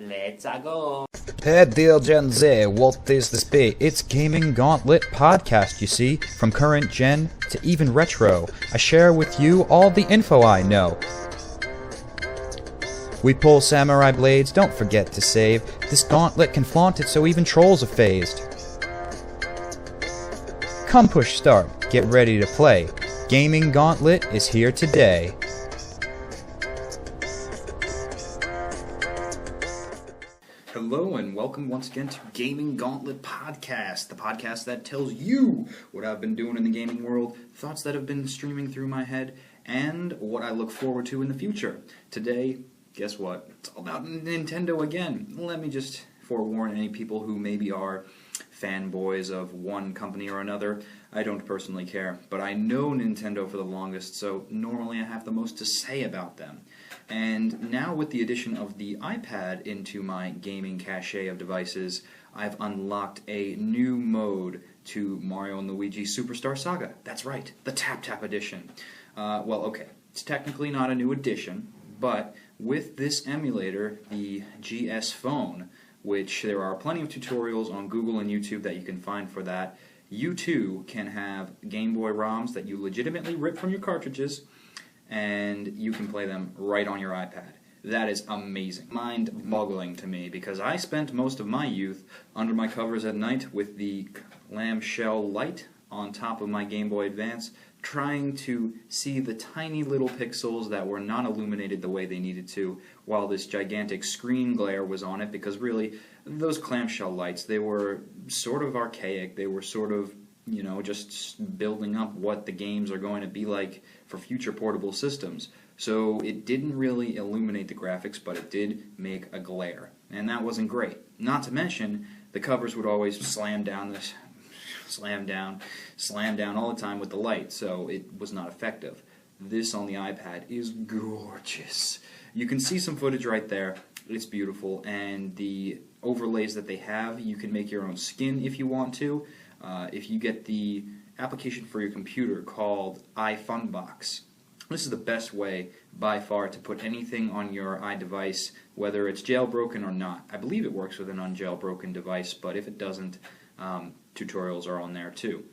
Let's go. Hey DeoGenZ, what is this be? It's Gaming Gauntlet podcast, you see. From current gen to even retro, I share with you all the info I know. We pull samurai blades, don't forget to save. This gauntlet can flaunt it so even trolls are phased. Come push start, get ready to play. Gaming Gauntlet is here today. Hello and welcome once again to Gaming Gauntlet Podcast, the podcast that tells you what I've been doing in the gaming world, thoughts that have been streaming through my head, and what I look forward to in the future. Today, guess what? It's all about Nintendo again. Let me just forewarn any people who maybe are fanboys of one company or another. I don't personally care, but I know Nintendo for the longest, so normally I have the most to say about them. And now with the addition of the iPad into my gaming cache of devices, I've unlocked a new mode to Mario & Luigi Superstar Saga. That's right, the Tap Tap edition. Well, okay, it's technically not a new edition, but with this emulator, the GS Phone, which there are plenty of tutorials on Google and YouTube that you can find for that, you too can have Game Boy ROMs that you legitimately rip from your cartridges, and you can play them right on your iPad. That is amazing. Mind-boggling to me, because I spent most of my youth under my covers at night with the clamshell light on top of my Game Boy Advance, trying to see the tiny little pixels that were not illuminated the way they needed to, while this gigantic screen glare was on it, because really, those clamshell lights, they were sort of archaic, they were sort of, you know, just building up what the games are going to be like for future portable systems. So it didn't really illuminate the graphics, but it did make a glare. And that wasn't great. Not to mention, the covers would always slam down all the time with the light, so it was not effective. This on the iPad is gorgeous. You can see some footage right there. It's beautiful, and the overlays that they have, you can make your own skin if you want to. If you get the application for your computer called iFunbox, this is the best way by far to put anything on your iDevice, whether it's jailbroken or not. I believe it works with an unjailbroken device, but if it doesn't, tutorials are on there too.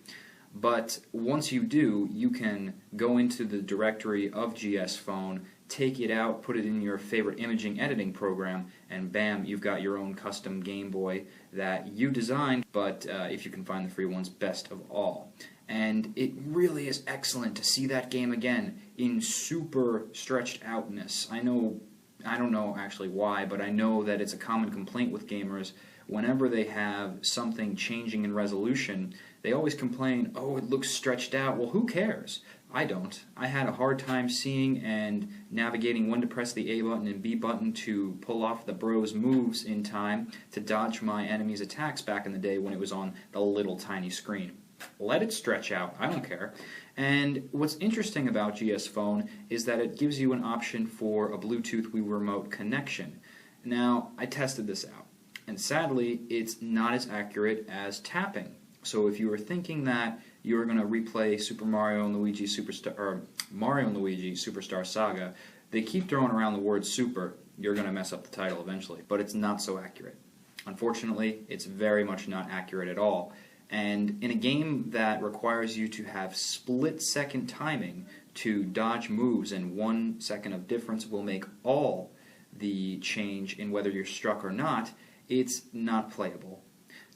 But once you do, you can go into the directory of GS Phone, take it out, put it in your favorite imaging editing program, and bam, you've got your own custom Game Boy that you designed, but if you can find the free ones, best of all. And it really is excellent to see that game again in super stretched outness. I don't know actually why, but I know that it's a common complaint with gamers. Whenever they have something changing in resolution, they always complain, oh, it looks stretched out. Well, who cares? I don't. I had a hard time seeing and navigating when to press the A button and B button to pull off the bros moves in time to dodge my enemy's attacks back in the day when it was on the little tiny screen. Let it stretch out. I don't care. And what's interesting about GS Phone is that it gives you an option for a Bluetooth Wii Remote connection. Now, I tested this out, and sadly, it's not as accurate as tapping. So if you were thinking that you were going to replay Mario & Luigi Superstar Saga, they keep throwing around the word super, you're going to mess up the title eventually, but it's not so accurate. Unfortunately, it's very much not accurate at all. And in a game that requires you to have split-second timing to dodge moves, and 1 second of difference will make all the change in whether you're struck or not, it's not playable.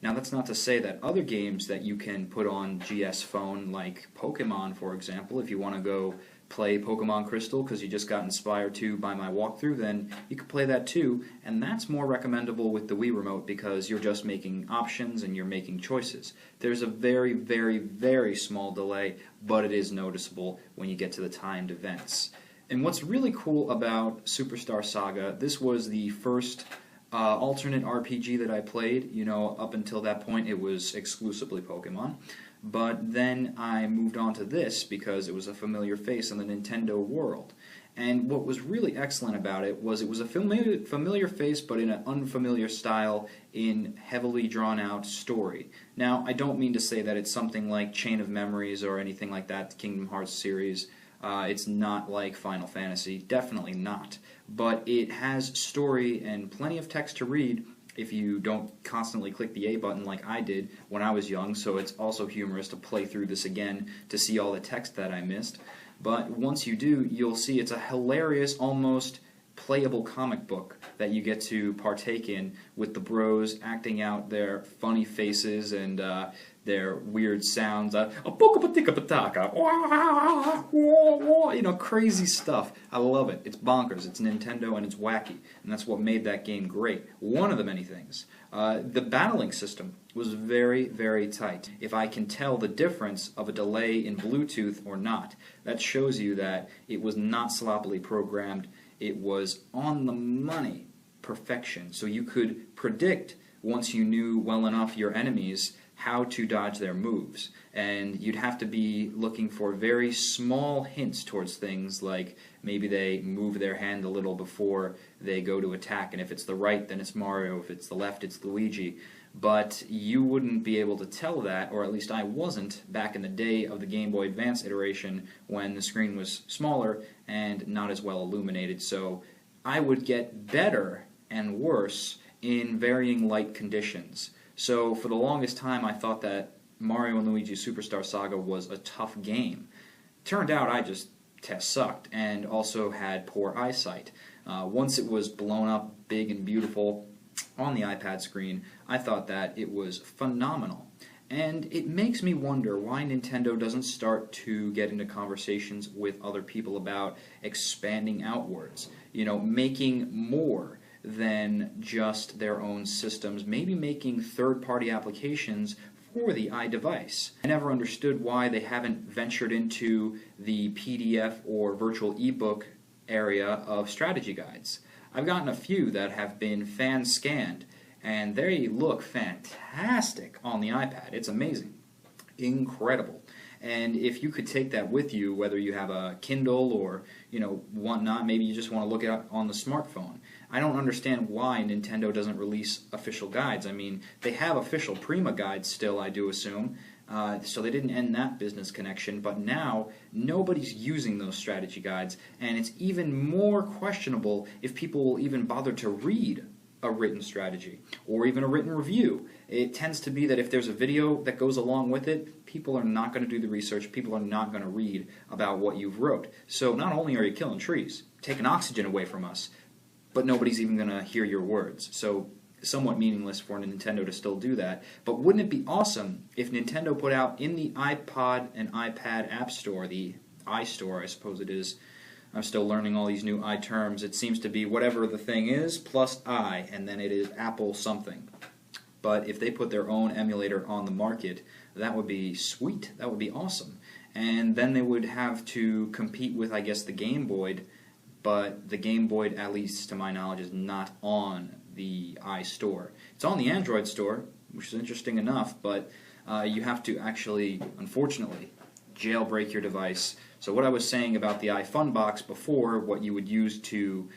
Now, that's not to say that other games that you can put on GS Phone, like Pokemon, for example, if you want to go play Pokemon Crystal because you just got inspired to by my walkthrough, then you can play that too, and that's more recommendable with the Wii Remote because you're just making options and you're making choices. There's a very, very, very small delay, but it is noticeable when you get to the timed events. And what's really cool about Superstar Saga, this was the first alternate RPG that I played. You know, up until that point it was exclusively Pokemon. But then I moved on to this because it was a familiar face in the Nintendo world. And what was really excellent about it was a familiar face, but in an unfamiliar style, in heavily drawn-out story. Now, I don't mean to say that it's something like Chain of Memories or anything like that, the Kingdom Hearts series. It's not like Final Fantasy, definitely not. But it has story and plenty of text to read if you don't constantly click the A button like I did when I was young, so it's also humorous to play through this again to see all the text that I missed. But once you do, you'll see it's a hilarious, almost playable comic book that you get to partake in, with the bros acting out their funny faces and their weird sounds, crazy stuff. I love it. It's bonkers. It's Nintendo and it's wacky, and that's what made that game great. One of the many things. The battling system was very, very tight. If I can tell the difference of a delay in Bluetooth or not, that shows you that it was not sloppily programmed. It was on the money perfection. So you could predict, once you knew well enough your enemies, how to dodge their moves. And you'd have to be looking for very small hints towards things, like maybe they move their hand a little before they go to attack, and if it's the right, then it's Mario, if it's the left, it's Luigi. But you wouldn't be able to tell that, or at least I wasn't, back in the day of the Game Boy Advance iteration when the screen was smaller and not as well illuminated. So I would get better and worse in varying light conditions. So for the longest time I thought that Mario and Luigi Superstar Saga was a tough game. Turned out I just sucked and also had poor eyesight. Once it was blown up big and beautiful on the iPad screen, I thought that it was phenomenal. And it makes me wonder why Nintendo doesn't start to get into conversations with other people about expanding outwards. You know, making more than just their own systems, maybe making third-party applications for the iDevice. I never understood why they haven't ventured into the PDF or virtual ebook area of strategy guides. I've gotten a few that have been fan-scanned, and they look fantastic on the iPad. It's amazing. Incredible. And if you could take that with you, whether you have a Kindle or, whatnot, maybe you just want to look at it on the smartphone. I don't understand why Nintendo doesn't release official guides. I mean, they have official Prima guides still, I do assume, so they didn't end that business connection, but now nobody's using those strategy guides, and it's even more questionable if people will even bother to read a written strategy or even a written review. It tends to be that if there's a video that goes along with it, people are not going to do the research, people are not going to read about what you've wrote. So not only are you killing trees, taking oxygen away from us, but nobody's even going to hear your words. So somewhat meaningless for Nintendo to still do that. But wouldn't it be awesome if Nintendo put out in the iPod and iPad App Store, the iStore I suppose it is, I'm still learning all these new terms, it seems to be whatever the thing is plus I, and then it is Apple something. But if they put their own emulator on the market, that would be sweet, that would be awesome. And then they would have to compete with, I guess, the Game Boy, but the Game Boy, at least to my knowledge, is not on the iStore. It's on the Android store, which is interesting enough, but you have to actually, unfortunately, jailbreak your device. So what I was saying about the iFun box before, what you would use to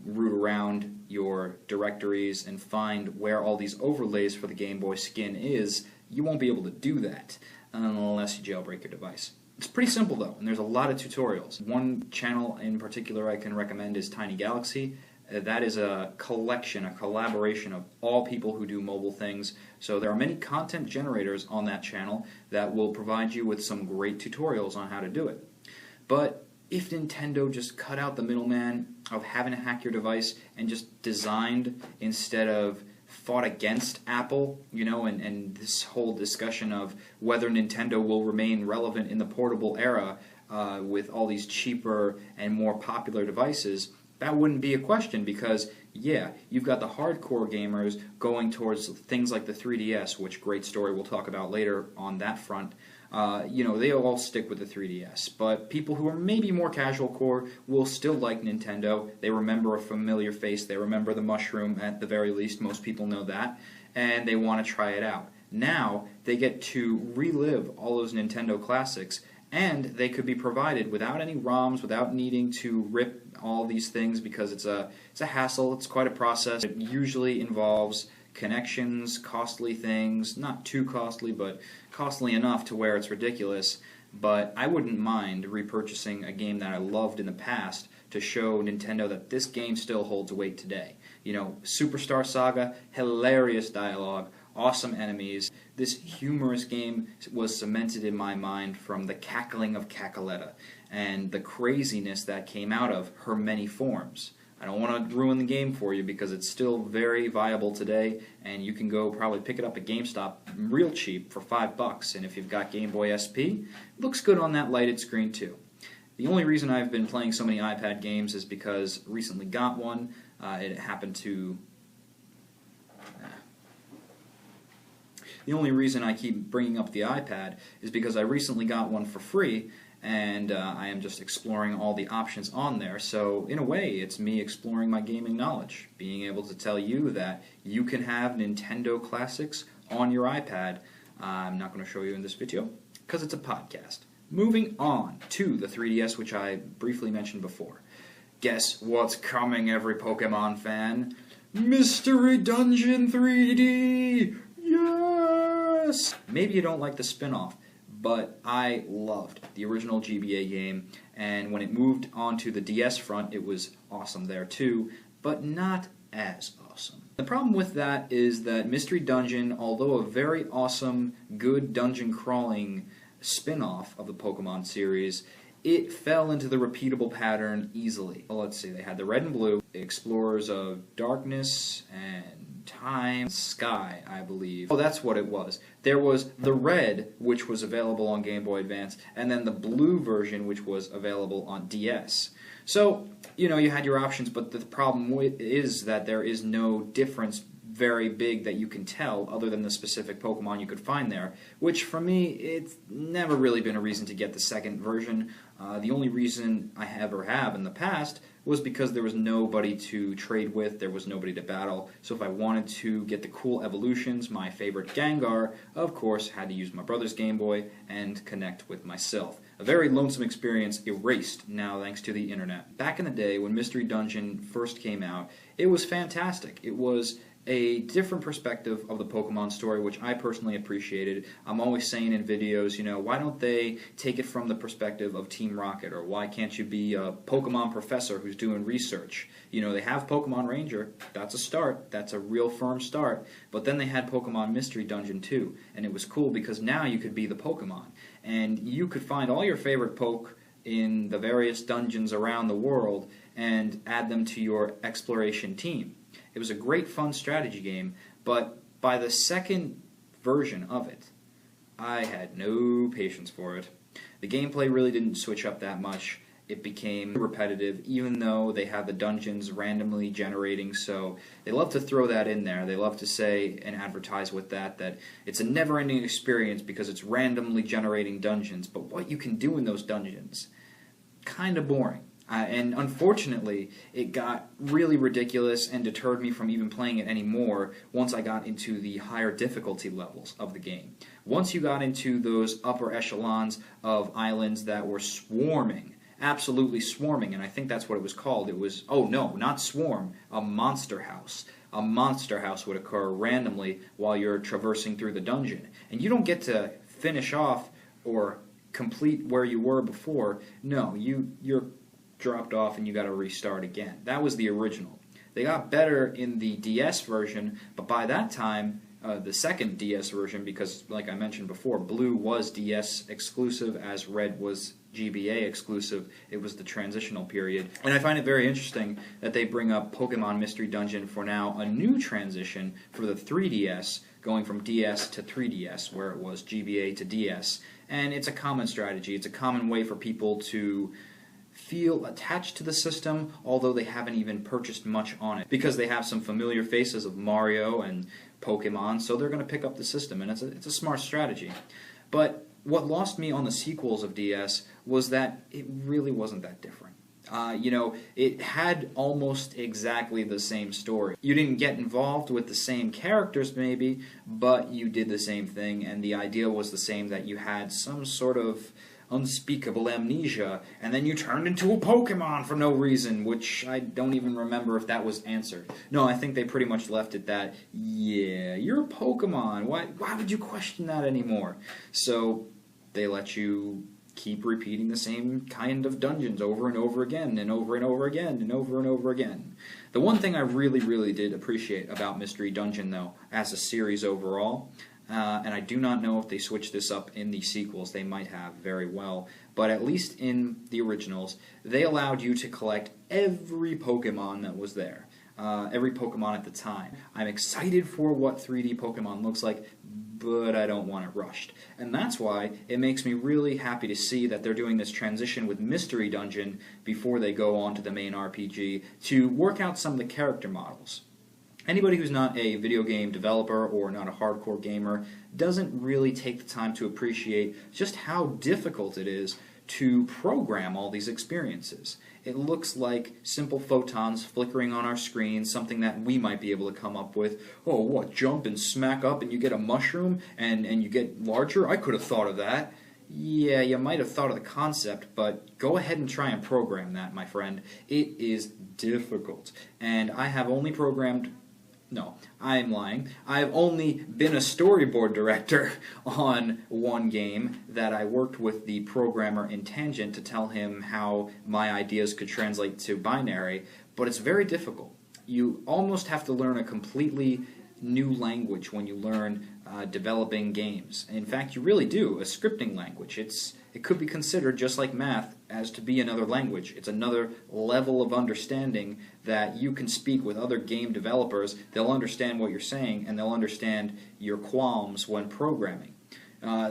root around your directories and find where all these overlays for the Game Boy skin is, you won't be able to do that unless you jailbreak your device. It's pretty simple though, and there's a lot of tutorials. One channel in particular I can recommend is Tiny Galaxy. That is a collection, a collaboration of all people who do mobile things. So there are many content generators on that channel that will provide you with some great tutorials on how to do it. But if Nintendo just cut out the middleman of having to hack your device and just designed instead of fought against Apple, and this whole discussion of whether Nintendo will remain relevant in the portable era with all these cheaper and more popular devices, that wouldn't be a question because, yeah, you've got the hardcore gamers going towards things like the 3DS, which great story we'll talk about later on that front. They all stick with the 3DS, but people who are maybe more casual core will still like Nintendo. They remember a familiar face, they remember the mushroom at the very least, most people know that, and they want to try it out. Now, they get to relive all those Nintendo classics, and they could be provided without any ROMs, without needing to rip all these things because it's a hassle, it's quite a process. It usually involves connections, costly things, not too costly, but costly enough to where it's ridiculous. but I wouldn't mind repurchasing a game that I loved in the past to show Nintendo that this game still holds weight today. You know, Superstar Saga, hilarious dialogue, awesome enemies. This humorous game was cemented in my mind from the cackling of Cackaletta and the craziness that came out of her many forms. I don't want to ruin the game for you because it's still very viable today, and you can go probably pick it up at GameStop real cheap for $5, and if you've got Game Boy SP, it looks good on that lighted screen too. The only reason I've been playing so many iPad games is because I recently got one. It happened to... The only reason I keep bringing up the iPad is because I recently got one for free, and I am just exploring all the options on there. So in a way, it's me exploring my gaming knowledge, being able to tell you that you can have Nintendo classics on your iPad. I'm not going to show you in this video because it's a podcast. Moving on to the 3DS, which I briefly mentioned before. Guess what's coming, every Pokemon fan? Mystery Dungeon 3D! Yes! Maybe you don't like the spin-off, but I loved the original GBA game, and when it moved onto the DS front, it was awesome there too, but not as awesome. The problem with that is that Mystery Dungeon, although a very awesome, good dungeon crawling spin-off of the Pokemon series, it fell into the repeatable pattern easily. Well, let's see, they had the Red and Blue, Explorers of Darkness and Time, Sky, I believe. Oh, that's what it was. There was the Red, which was available on Game Boy Advance, and then the Blue version, which was available on DS. So, you know, you had your options, but the problem is that there is no difference very big that you can tell other than the specific Pokemon you could find there, which for me, it's never really been a reason to get the second version. The only reason I ever have in the past was because there was nobody to trade with, there was nobody to battle, so if I wanted to get the cool evolutions, my favorite Gengar, of course, had to use my brother's Game Boy and connect with myself. A very lonesome experience erased now thanks to the internet. Back in the day when Mystery Dungeon first came out, it was fantastic. It was a different perspective of the Pokemon story, which I personally appreciated. I'm always saying in videos, you know, why don't they take it from the perspective of Team Rocket, or why can't you be a Pokemon professor who's doing research? You know, they have Pokemon Ranger, that's a start, that's a real firm start, but then they had Pokemon Mystery Dungeon too, and it was cool because now you could be the Pokemon, and you could find all your favorite Poke in the various dungeons around the world and add them to your exploration team. It was a great fun strategy game, but by the second version of it, I had no patience for it. The gameplay really didn't switch up that much. It became repetitive, even though they have the dungeons randomly generating, so they love to throw that in there. They love to say and advertise with that it's a never-ending experience because it's randomly generating dungeons, but what you can do in those dungeons, kind of boring. And unfortunately, it got really ridiculous and deterred me from even playing it anymore once I got into the higher difficulty levels of the game. Once you got into those upper echelons of islands that were swarming, absolutely swarming, and I think that's what it was called. It was, oh no, not swarm, a monster house. A monster house would occur randomly while you're traversing through the dungeon. And you don't get to finish off or complete where you were before. No, you're dropped off and you got to restart again. That was the original. They got better in the DS version, but by that time, the second DS version, because like I mentioned before, Blue was DS exclusive as Red was GBA exclusive. It was the transitional period. And I find it very interesting that they bring up Pokemon Mystery Dungeon for now a new transition for the 3DS, going from DS to 3DS, where it was GBA to DS. And it's a common strategy. It's a common way for people to feel attached to the system, although they haven't even purchased much on it, because they have some familiar faces of Mario and Pokemon, so they're going to pick up the system, and it's a smart strategy. But what lost me on the sequels of DS was that it really wasn't that different. You know, it had almost exactly the same story. You didn't get involved with the same characters maybe, but you did the same thing, and the idea was the same, that you had some sort of unspeakable amnesia, and then you turned into a Pokemon for no reason, which I don't even remember if that was answered. No, I think they pretty much left it that, yeah, you're a Pokemon. Why would you question that anymore? So they let you keep repeating the same kind of dungeons over and over again, and over and over again, and over and over again. The one thing I really, really did appreciate about Mystery Dungeon, though, as a series overall, and I do not know if they switched this up in the sequels, they might have very well, but at least in the originals, they allowed you to collect every Pokemon that was there. Every Pokemon at the time. I'm excited for what 3D Pokemon looks like, but I don't want it rushed. And that's why it makes me really happy to see that they're doing this transition with Mystery Dungeon before they go on to the main RPG to work out some of the character models. Anybody who's not a video game developer or not a hardcore gamer doesn't really take the time to appreciate just how difficult it is to program all these experiences. It looks like simple photons flickering on our screen, something that we might be able to come up with. Oh, what, jump and smack up and you get a mushroom and you get larger? I could have thought of that. Yeah, you might have thought of the concept, but go ahead and try and program that, my friend. It is difficult. And I have only programmed... No, I am lying. I've only been a storyboard director on one game that I worked with the programmer in Tangent to tell him how my ideas could translate to binary, but it's very difficult. You almost have to learn a completely new language when you learn developing games. In fact, you really do, a scripting language. It could be considered, just like math, as to be another language. It's another level of understanding that you can speak with other game developers. They'll understand what you're saying, and they'll understand your qualms when programming.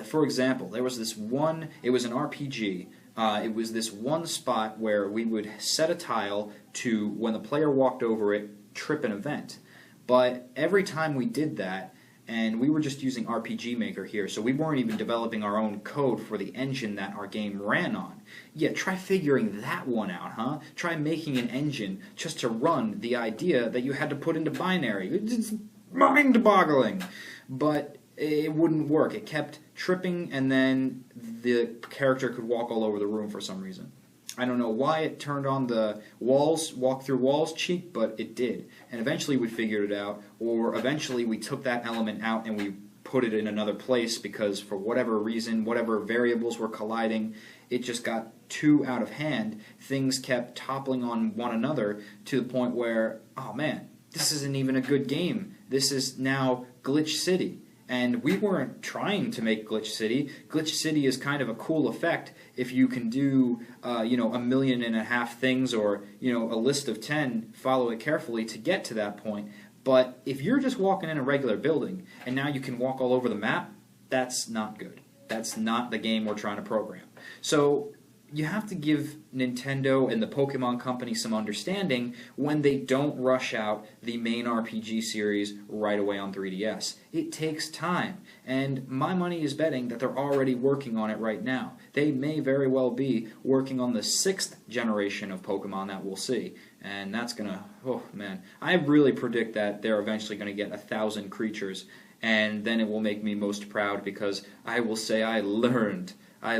For example, there was this one, it was an RPG. It was this one spot where we would set a tile to, when the player walked over it, trip an event. But every time we did that, and we were just using RPG Maker here, so we weren't even developing our own code for the engine that our game ran on. Yeah, try figuring that one out, huh? Try making an engine just to run the idea that you had to put into binary. It's mind-boggling. But it wouldn't work. It kept tripping, and then the character could walk all over the room for some reason. I don't know why it turned on the walls, walk-through walls cheat, but it did. And eventually we figured it out, or eventually we took that element out and we put it in another place because for whatever reason, whatever variables were colliding, it just got too out of hand. Things kept toppling on one another to the point where, oh man, this isn't even a good game. This is now Glitch City. And we weren't trying to make Glitch City. Glitch City is kind of a cool effect if you can do, 1.5 million things or, a list of 10, follow it carefully to get to that point. But if you're just walking in a regular building and now you can walk all over the map, that's not good. That's not the game we're trying to program. So you have to give Nintendo and the Pokemon Company some understanding when they don't rush out the main RPG series right away on 3DS. It takes time, and my money is betting that they're already working on it right now. They may very well be working on the 6th generation of Pokemon that we'll see, and that's gonna, oh man, I really predict that they're eventually gonna get 1,000 creatures, and then it will make me most proud because I will say I learned a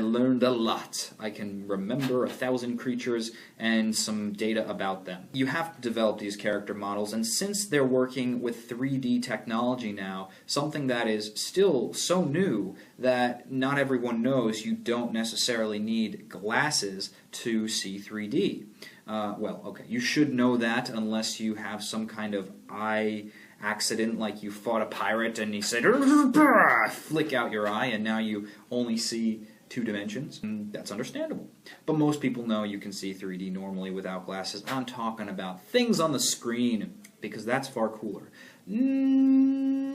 lot. I can remember 1,000 creatures and some data about them. You have to develop these character models, and since they're working with 3D technology now, something that is still so new that not everyone knows you don't necessarily need glasses to see 3D. You should know that unless you have some kind of eye accident, like you fought a pirate and he said, flick out your eye, and now you only see 2 dimensions. That's understandable. But most people know you can see 3D normally without glasses. I'm talking about things on the screen, because that's far cooler.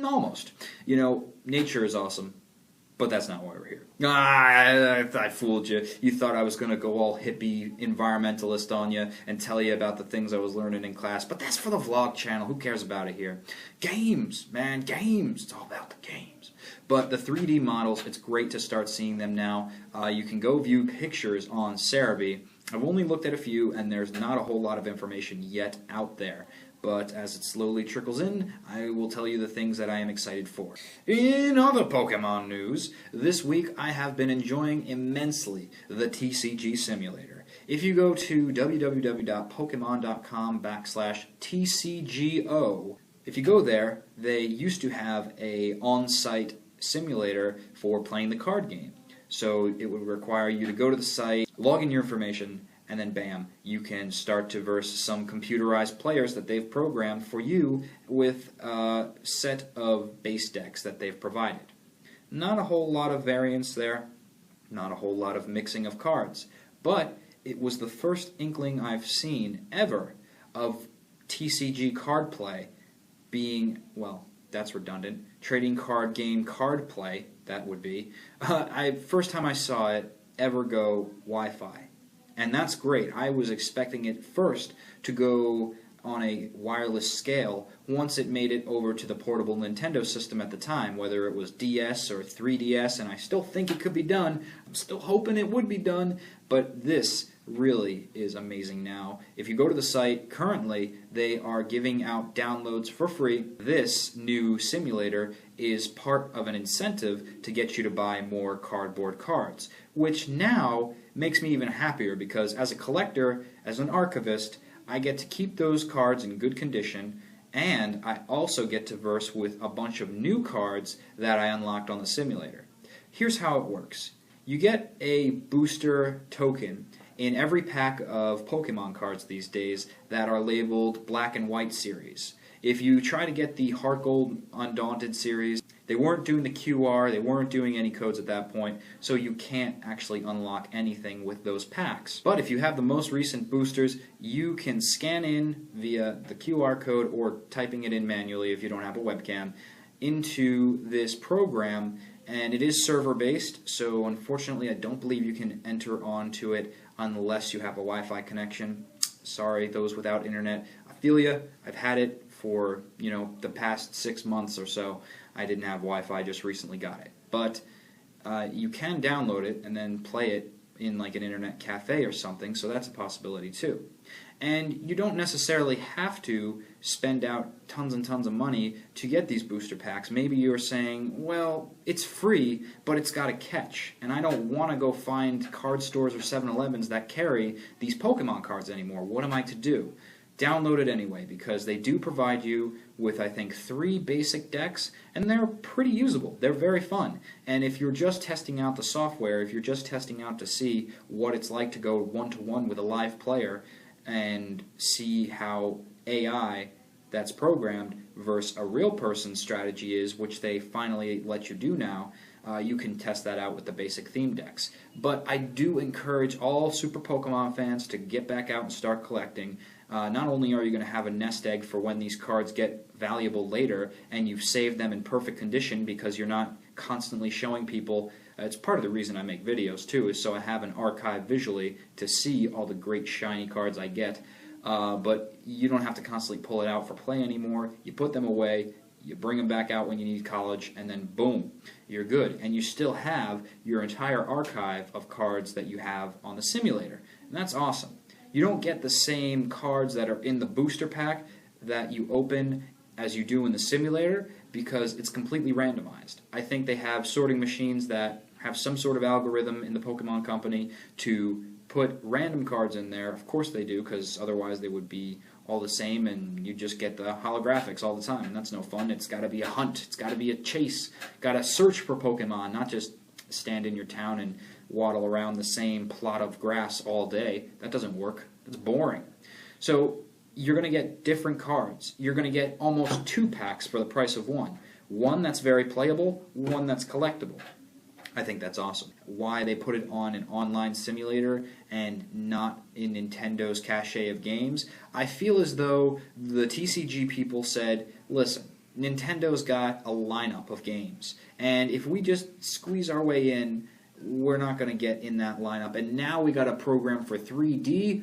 Almost. Nature is awesome, but that's not why we're here. I fooled you. You thought I was going to go all hippie environmentalist on you and tell you about the things I was learning in class, but that's for the vlog channel. Who cares about it here? Games, man, games. It's all about the games. But the 3D models, it's great to start seeing them now. You can go view pictures on Cerebi. I've only looked at a few, and there's not a whole lot of information yet out there. But as it slowly trickles in, I will tell you the things that I am excited for. In other Pokemon news, this week I have been enjoying immensely the TCG Simulator. If you go to www.pokemon.com/TCGO, if you go there, they used to have a on-site simulator for playing the card game. So it would require you to go to the site, log in your information, and then bam, you can start to verse some computerized players that they've programmed for you with a set of base decks that they've provided. Not a whole lot of variance there, not a whole lot of mixing of cards, but it was the first inkling I've seen ever of TCG card play being, well, that's redundant, trading card game card play, that would be. First time I saw it ever go Wi-Fi. And that's great. I was expecting it first to go on a wireless scale once it made it over to the portable Nintendo system at the time, whether it was DS or 3DS, and I still think it could be done. I'm still hoping it would be done, but this really is amazing now. If you go to the site, currently they are giving out downloads for free. This new simulator is part of an incentive to get you to buy more cardboard cards, which now makes me even happier because as a collector, as an archivist, I get to keep those cards in good condition, and I also get to verse with a bunch of new cards that I unlocked on the simulator. Here's how it works. You get a booster token in every pack of Pokemon cards these days that are labeled Black and White series. If you try to get the Heart Gold Undaunted series, they weren't doing the QR, they weren't doing any codes at that point, so you can't actually unlock anything with those packs. But if you have the most recent boosters, you can scan in via the QR code or typing it in manually if you don't have a webcam into this program, and it is server-based, so unfortunately I don't believe you can enter onto it unless you have a Wi-Fi connection. Sorry, those without internet. I feel ya. I've had it for, the past 6 months or so. I didn't have Wi-Fi, just recently got it. But you can download it and then play it in like an internet cafe or something, so that's a possibility too. And you don't necessarily have to spend out tons and tons of money to get these booster packs. Maybe you're saying, well, it's free, but it's got a catch, and I don't want to go find card stores or 7-Elevens that carry these Pokemon cards anymore. What am I to do? Download it anyway, because they do provide you with, I think, 3 basic decks, and they're pretty usable. They're very fun. And if you're just testing out the software, if you're just testing out to see what it's like to go one-to-one with a live player and see how AI that's programmed versus a real person's strategy is, which they finally let you do now, you can test that out with the basic theme decks. But I do encourage all Super Pokemon fans to get back out and start collecting. Not only are you going to have a nest egg for when these cards get valuable later and you've saved them in perfect condition because you're not constantly showing people. It's part of the reason I make videos too, is so I have an archive visually to see all the great shiny cards I get. But you don't have to constantly pull it out for play anymore. You put them away, you bring them back out when you need college, and then boom, you're good. And you still have your entire archive of cards that you have on the simulator. And that's awesome. You don't get the same cards that are in the booster pack that you open as you do in the simulator because it's completely randomized. I think they have sorting machines that have some sort of algorithm in the Pokemon Company to put random cards in there. Of course they do, because otherwise they would be all the same and you just get the holographics all the time, and that's no fun. It's got to be a hunt. It's got to be a chase. Got to search for Pokemon, not just stand in your town and waddle around the same plot of grass all day. That doesn't work. That's boring. So you're going to get different cards. You're going to get almost 2 packs for the price of one. One that's very playable, one that's collectible. I think that's awesome. Why they put it on an online simulator and not in Nintendo's cache of games, I feel as though the TCG people said, listen, Nintendo's got a lineup of games, and if we just squeeze our way in, we're not going to get in that lineup. And now we got a program for 3D.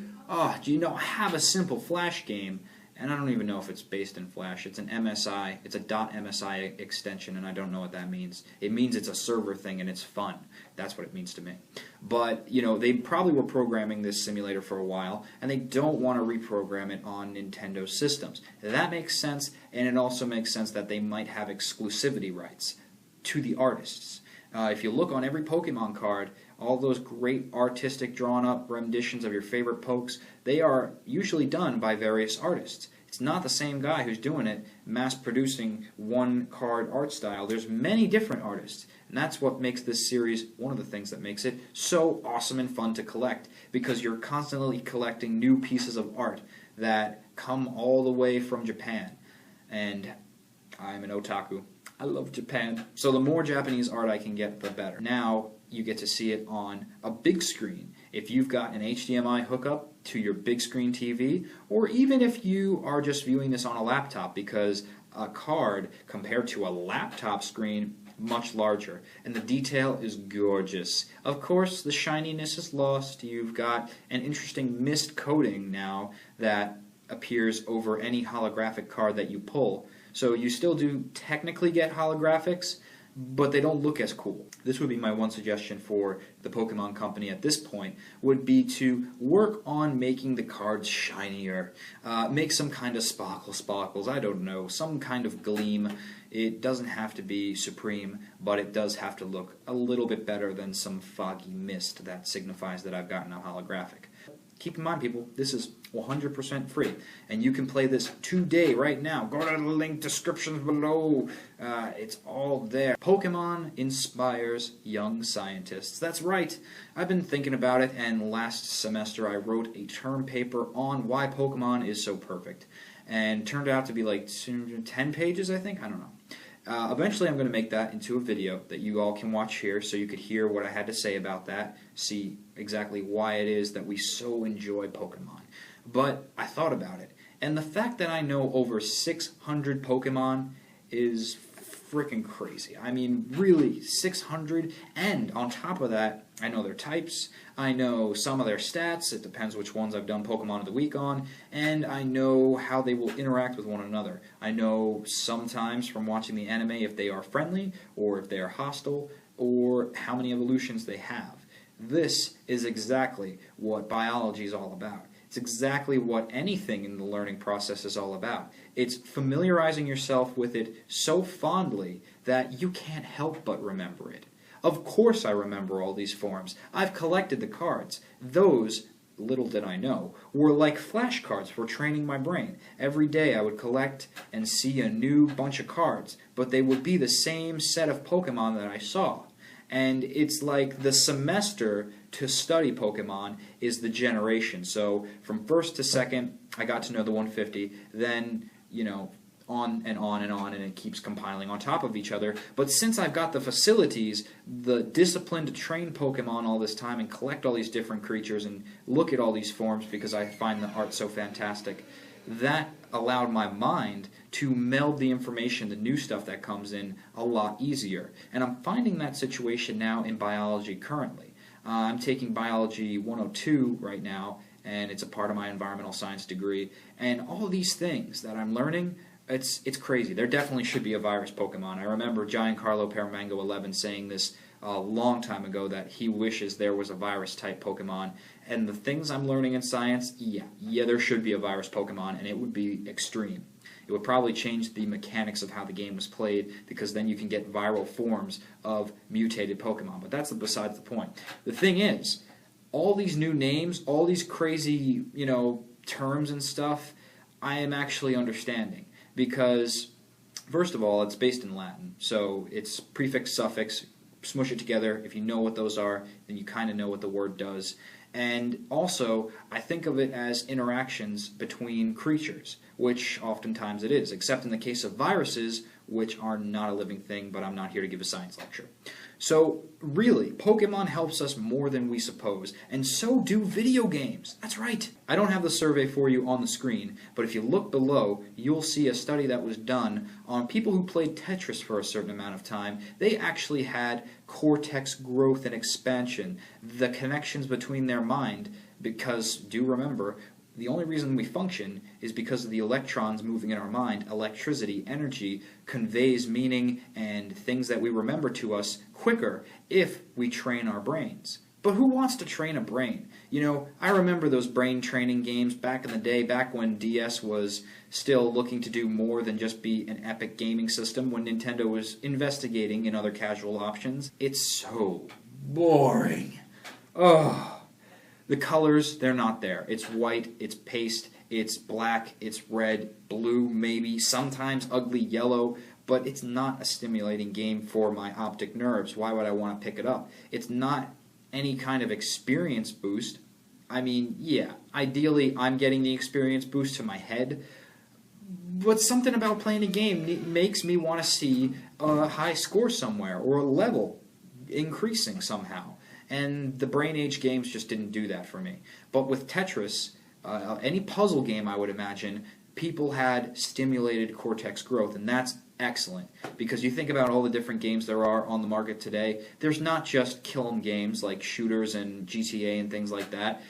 Do you know, I have a simple Flash game, and I don't even know if it's based in Flash. It's an MSI. It's a .msi extension, and I don't know what that means. It means it's a server thing, and it's fun. That's what it means to me. But, they probably were programming this simulator for a while, and they don't want to reprogram it on Nintendo systems. That makes sense, and it also makes sense that they might have exclusivity rights to the artists. If you look on every Pokemon card, all those great artistic drawn-up renditions of your favorite pokes, they are usually done by various artists. It's not the same guy who's doing it, mass-producing one card art style. There's many different artists, and that's what makes this series, one of the things that makes it so awesome and fun to collect, because you're constantly collecting new pieces of art that come all the way from Japan. And I'm an otaku. I love Japan. So the more Japanese art I can get, the better. Now you get to see it on a big screen. If you've got an HDMI hookup to your big screen TV, or even if you are just viewing this on a laptop, because a card compared to a laptop screen, much larger, and the detail is gorgeous. Of course, the shininess is lost. You've got an interesting mist coating now that appears over any holographic card that you pull. So you still do technically get holographics, but they don't look as cool. This would be my one suggestion for the Pokemon Company at this point, would be to work on making the cards shinier. Make some kind of sparkles, I don't know, some kind of gleam. It doesn't have to be supreme, but it does have to look a little bit better than some foggy mist that signifies that I've gotten a holographic. Keep in mind, people, this is 100% free, and you can play this today, right now. Go to the link descriptions below. It's all there. Pokemon inspires young scientists. That's right. I've been thinking about it, and last semester I wrote a term paper on why Pokemon is so perfect, and it turned out to be like 10 pages, I think. I don't know. Eventually I'm going to make that into a video that you all can watch here, so you could hear what I had to say about that, see exactly why it is that we so enjoy Pokemon. But I thought about it, and the fact that I know over 600 Pokemon is freaking crazy. I mean, really, 600, and on top of that, I know their types, I know some of their stats, it depends which ones I've done Pokemon of the Week on, and I know how they will interact with one another. I know sometimes from watching the anime if they are friendly, or if they are hostile, or how many evolutions they have. This is exactly what biology is all about. It's exactly what anything in the learning process is all about. It's familiarizing yourself with it so fondly that you can't help but remember it. Of course I remember all these forms. I've collected the cards. Those, little did I know, were like flashcards for training my brain. Every day I would collect and see a new bunch of cards, but they would be the same set of Pokemon that I saw. And it's like the semester to study Pokemon is the generation. So from first to second, I got to know the 150. Then, you know, on and on and on, and it keeps compiling on top of each other. But since I've got the facilities, the discipline to train Pokemon all this time and collect all these different creatures and look at all these forms because I find the art so fantastic, that allowed my mind to meld the information, the new stuff that comes in, a lot easier. And I'm finding that situation now in biology currently. I'm taking Biology 102 right now, and it's a part of my environmental science degree. And all these things that I'm learning, it's crazy. There definitely should be a virus Pokemon. I remember Giancarlo Paramango 11 saying this a long time ago, that he wishes there was a virus-type Pokemon. And the things I'm learning in science, yeah, there should be a virus Pokemon, and it would be extreme. It would probably change the mechanics of how the game was played, because then you can get viral forms of mutated Pokemon. But that's besides the point. The thing is, all these new names, all these crazy, terms and stuff, I am actually understanding. Because, first of all, it's based in Latin. So it's prefix, suffix, smush it together. If you know what those are, then you kind of know what the word does. And also, I think of it as interactions between creatures, which oftentimes it is, except in the case of viruses, which are not a living thing, but I'm not here to give a science lecture. So, really, Pokemon helps us more than we suppose, and so do video games. That's right. I don't have the survey for you on the screen, but if you look below, you'll see a study that was done on people who played Tetris for a certain amount of time. They actually had cortex growth and expansion, the connections between their mind, because, do remember, the only reason we function is because of the electrons moving in our mind. Electricity, energy, conveys meaning and things that we remember to us quicker if we train our brains. But who wants to train a brain? I remember those brain training games back in the day, back when DS was still looking to do more than just be an epic gaming system, when Nintendo was investigating in other casual options. It's so boring. Oh. The colors, they're not there. It's white, it's paste, It's black, it's red, blue maybe, sometimes ugly yellow, but it's not a stimulating game for my optic nerves. Why would I want to pick it up? It's not any kind of experience boost. I mean, yeah, ideally I'm getting the experience boost to my head, but something about playing a game makes me want to see a high score somewhere or a level increasing somehow. And the Brain Age games just didn't do that for me. But with Tetris, any puzzle game I would imagine, people had stimulated cortex growth, and that's excellent. Because you think about all the different games there are on the market today, there's not just kill 'em games like shooters and GTA and things like that.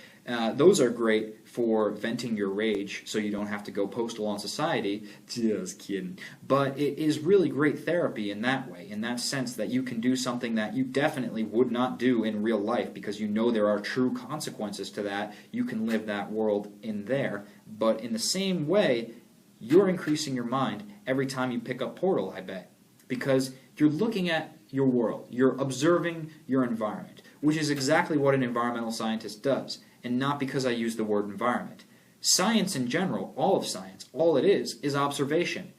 Those are great for venting your rage so you don't have to go postal on society. Just kidding. But it is really great therapy in that way, in that sense that you can do something that you definitely would not do in real life because you know there are true consequences to that. You can live that world in there. But in the same way, you're increasing your mind every time you pick up Portal, I bet. Because you're looking at your world. You're observing your environment, which is exactly what an environmental scientist does. And not because I use the word environment. Science in general, all of science, all it is observation.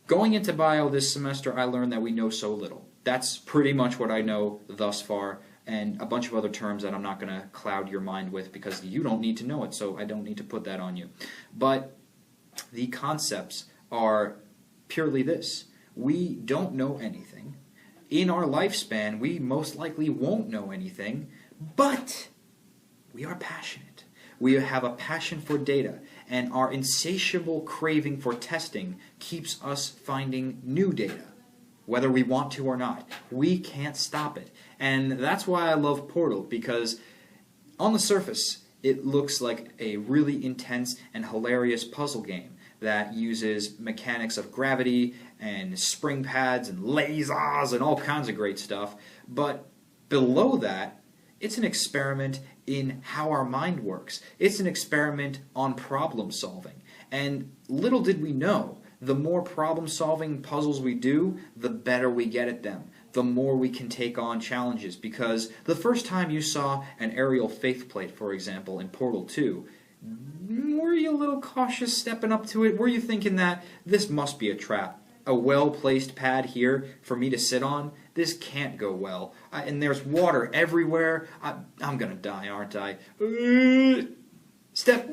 Going into bio this semester, I learned that we know so little. That's pretty much what I know thus far, and a bunch of other terms that I'm not going to cloud your mind with because you don't need to know it, so I don't need to put that on you. But the concepts are purely this. We don't know anything. In our lifespan, we most likely won't know anything, but we are passionate. We have a passion for data, and our insatiable craving for testing keeps us finding new data, whether we want to or not. We can't stop it. And that's why I love Portal, because on the surface, it looks like a really intense and hilarious puzzle game that uses mechanics of gravity and spring pads and lasers and all kinds of great stuff. But below that, it's an experiment in how our mind works. It's an experiment on problem solving. And little did we know, the more problem solving puzzles we do, the better we get at them. The more we can take on challenges. Because the first time you saw an aerial faith plate, for example, in Portal 2, were you a little cautious stepping up to it? Were you thinking that this must be a trap? A well-placed pad here for me to sit on? This can't go well. And there's water everywhere. I'm going to die, aren't I? Step,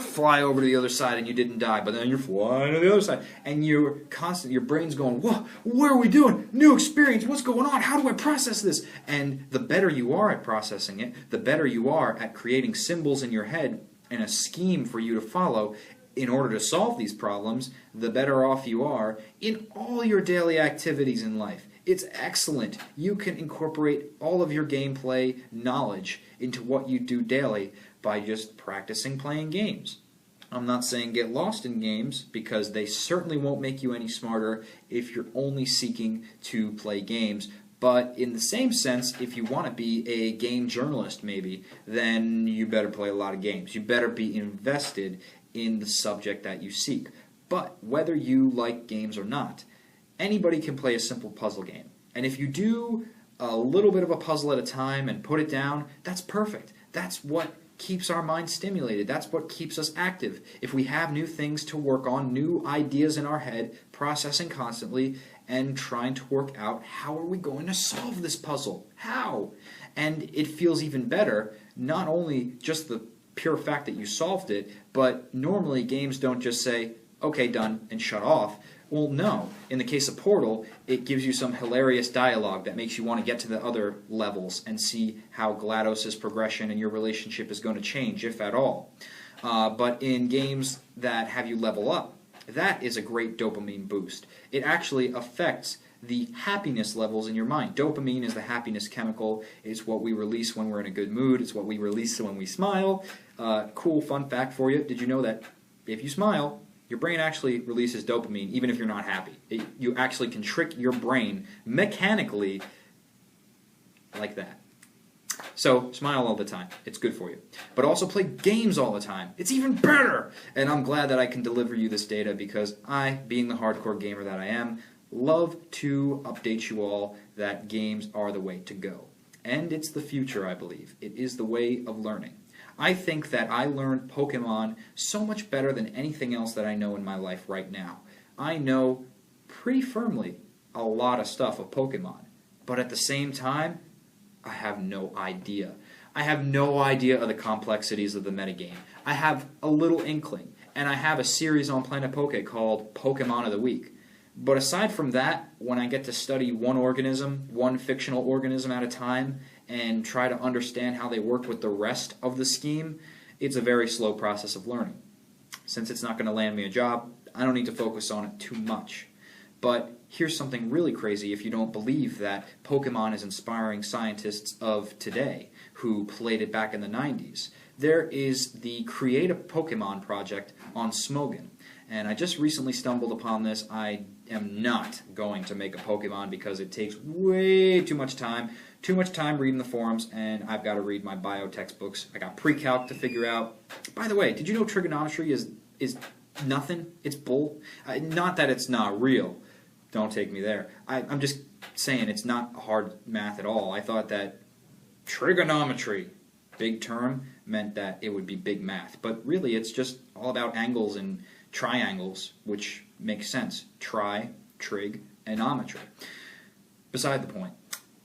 fly over to the other side and you didn't die, but then you're flying to the other side. And you're constantly, your brain's going, whoa, what are we doing? New experience, what's going on? How do I process this? And the better you are at processing it, the better you are at creating symbols in your head and a scheme for you to follow in order to solve these problems, the better off you are in all your daily activities in life. It's excellent. You can incorporate all of your gameplay knowledge into what you do daily by just practicing playing games. I'm not saying get lost in games, because they certainly won't make you any smarter if you're only seeking to play games. But in the same sense, if you want to be a game journalist maybe, then you better play a lot of games. You better be invested in the subject that you seek. But whether you like games or not, anybody can play a simple puzzle game. And if you do a little bit of a puzzle at a time and put it down, that's perfect. That's what keeps our mind stimulated. That's what keeps us active. If we have new things to work on, new ideas in our head, processing constantly, and trying to work out how are we going to solve this puzzle? How? And it feels even better, not only just the pure fact that you solved it, but normally games don't just say, okay, done, and shut off. Well, no. In the case of Portal, it gives you some hilarious dialogue that makes you want to get to the other levels and see how GLaDOS' progression and your relationship is going to change, if at all. But in games that have you level up, that is a great dopamine boost. It actually affects the happiness levels in your mind. Dopamine is the happiness chemical. It's what we release when we're in a good mood. It's what we release when we smile. Cool fun fact for you. Did you know that if you smile, your brain actually releases dopamine even if you're not happy? You actually can trick your brain mechanically like that. So, smile all the time. It's good for you. But also play games all the time. It's even better! And I'm glad that I can deliver you this data because I, being the hardcore gamer that I am, love to update you all that games are the way to go. And it's the future, I believe. It is the way of learning. I think that I learned Pokemon so much better than anything else that I know in my life right now. I know pretty firmly a lot of stuff of Pokemon, but at the same time, I have no idea. I have no idea of the complexities of the metagame. I have a little inkling, and I have a series on Planet Poke called Pokemon of the Week. But aside from that, when I get to study one organism, one fictional organism at a time, and try to understand how they work with the rest of the scheme, it's a very slow process of learning. Since it's not going to land me a job, I don't need to focus on it too much. But here's something really crazy if you don't believe that Pokemon is inspiring scientists of today who played it back in the 90s. There is the Create a Pokemon project on Smogon. And I just recently stumbled upon this. I am not going to make a Pokemon because it takes way too much time reading the forums, and I've got to read my bio textbooks. I got pre-calc to figure out. By the way, did you know trigonometry is nothing? It's bull. Not that it's not real. Don't take me there. I'm just saying it's not hard math at all. I thought that trigonometry, big term, meant that it would be big math. But really, it's just all about angles and triangles, which makes sense. Tri, trig, and ometry. Beside the point.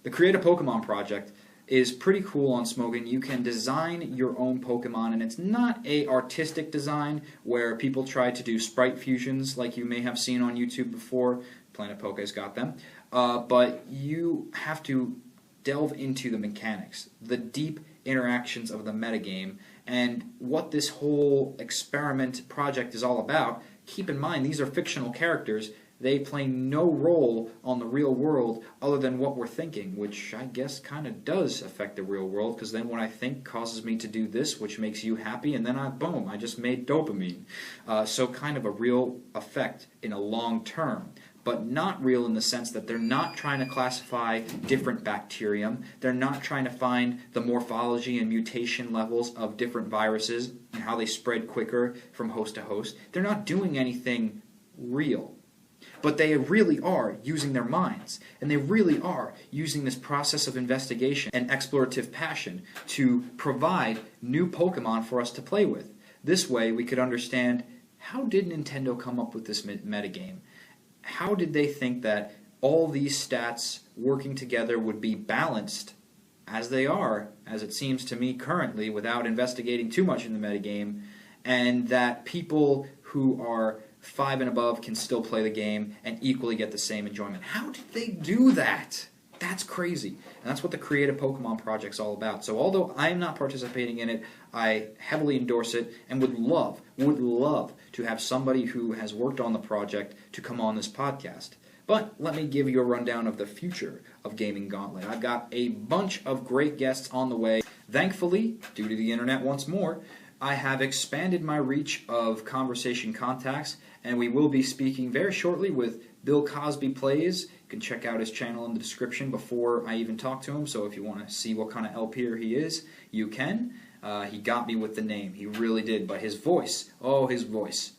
The Create a Pokemon project is pretty cool on Smogon. You can design your own Pokemon, and it's not a artistic design where people try to do sprite fusions like you may have seen on YouTube before. Planet Poke's got them. But you have to delve into the mechanics, the deep interactions of the metagame, and what this whole experiment project is all about. Keep in mind, these are fictional characters. They play no role on the real world other than what we're thinking, which I guess kind of does affect the real world, because then what I think causes me to do this, which makes you happy, and then boom, I just made dopamine. So kind of a real effect in a long term, but not real in the sense that they're not trying to classify different bacterium. They're not trying to find the morphology and mutation levels of different viruses and how they spread quicker from host to host. They're not doing anything real. But they really are using their minds, and they really are using this process of investigation and explorative passion to provide new Pokemon for us to play with. This way we could understand, how did Nintendo come up with this metagame? How did they think that all these stats working together would be balanced as they are, as it seems to me currently, without investigating too much in the metagame, and that people who are 5 and above can still play the game and equally get the same enjoyment? How did they do that? That's crazy. And that's what the Create a Pokemon project's all about. So although I'm not participating in it, I heavily endorse it and would love to have somebody who has worked on the project to come on this podcast. But let me give you a rundown of the future of Gaming Gauntlet. I've got a bunch of great guests on the way. Thankfully, due to the internet once more, I have expanded my reach of conversation contacts, and we will be speaking very shortly with Bill Cosby Plays. You can check out his channel in the description before I even talk to him, so if you want to see what kind of LPer he is, you can. He got me with the name. He really did, but his voice, his voice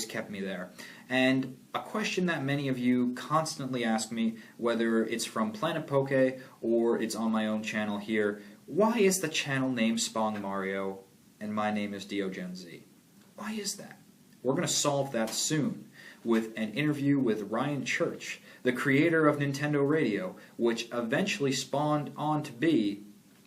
kept me there. And a question that many of you constantly ask me, whether it's from Planet Poke or it's on my own channel here, why is the channel name Spong Mario and my name is DeoGenZ? Why is that? We're going to solve that soon with an interview with Ryan Church, the creator of Nintendo Radio, which eventually spawned on to be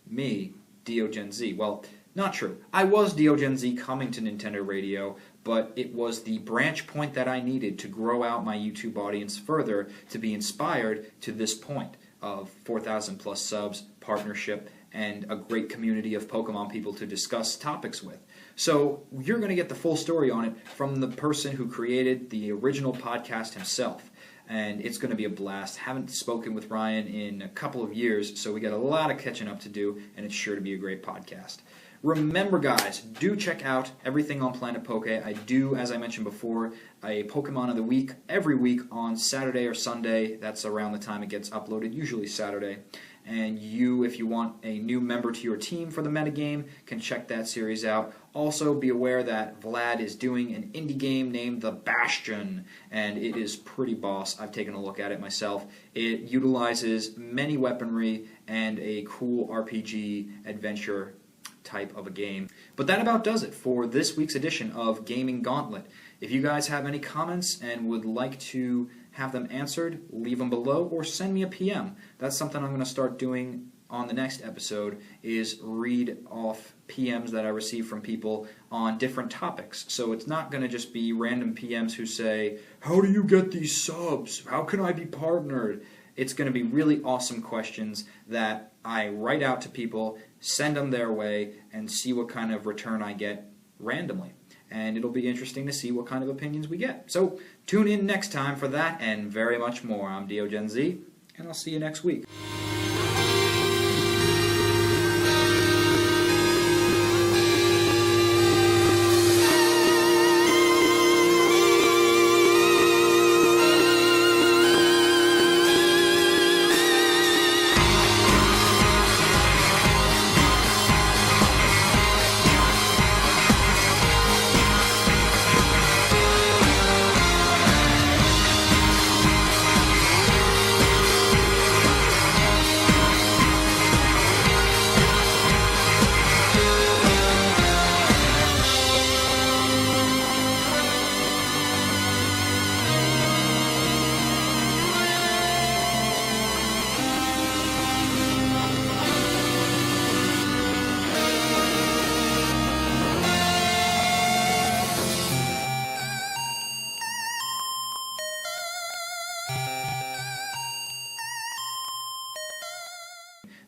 me, DeoGenZ. Well, not true. I was DeoGenZ coming to Nintendo Radio, but it was the branch point that I needed to grow out my YouTube audience further to be inspired to this point of 4,000 plus subs, partnership, and a great community of Pokemon people to discuss topics with. So you're going to get the full story on it from the person who created the original podcast himself. And it's going to be a blast. Haven't spoken with Ryan in a couple of years, so we got a lot of catching up to do, and it's sure to be a great podcast. Remember, guys, do check out everything on Planet Poke. I do, as I mentioned before, a Pokemon of the Week every week on Saturday or Sunday. That's around the time it gets uploaded, usually Saturday. And you, if you want a new member to your team for the metagame, can check that series out. Also, be aware that Vlad is doing an indie game named The Bastion, and it is pretty boss. I've taken a look at it myself. It utilizes many weaponry and a cool RPG adventure type of a game. But that about does it for this week's edition of Gaming Gauntlet. If you guys have any comments and would like to have them answered, leave them below or send me a PM. That's something I'm going to start doing on the next episode, is read off PMs that I receive from people on different topics. So it's not going to just be random PMs who say, how do you get these subs? How can I be partnered? It's going to be really awesome questions that I write out to people, send them their way, and see what kind of return I get randomly. And it'll be interesting to see what kind of opinions we get. So tune in next time for that and very much more. I'm DeoGenZ, and I'll see you next week.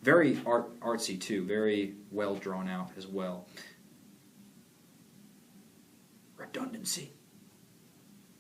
Very artsy too, very well drawn out as well. Redundancy.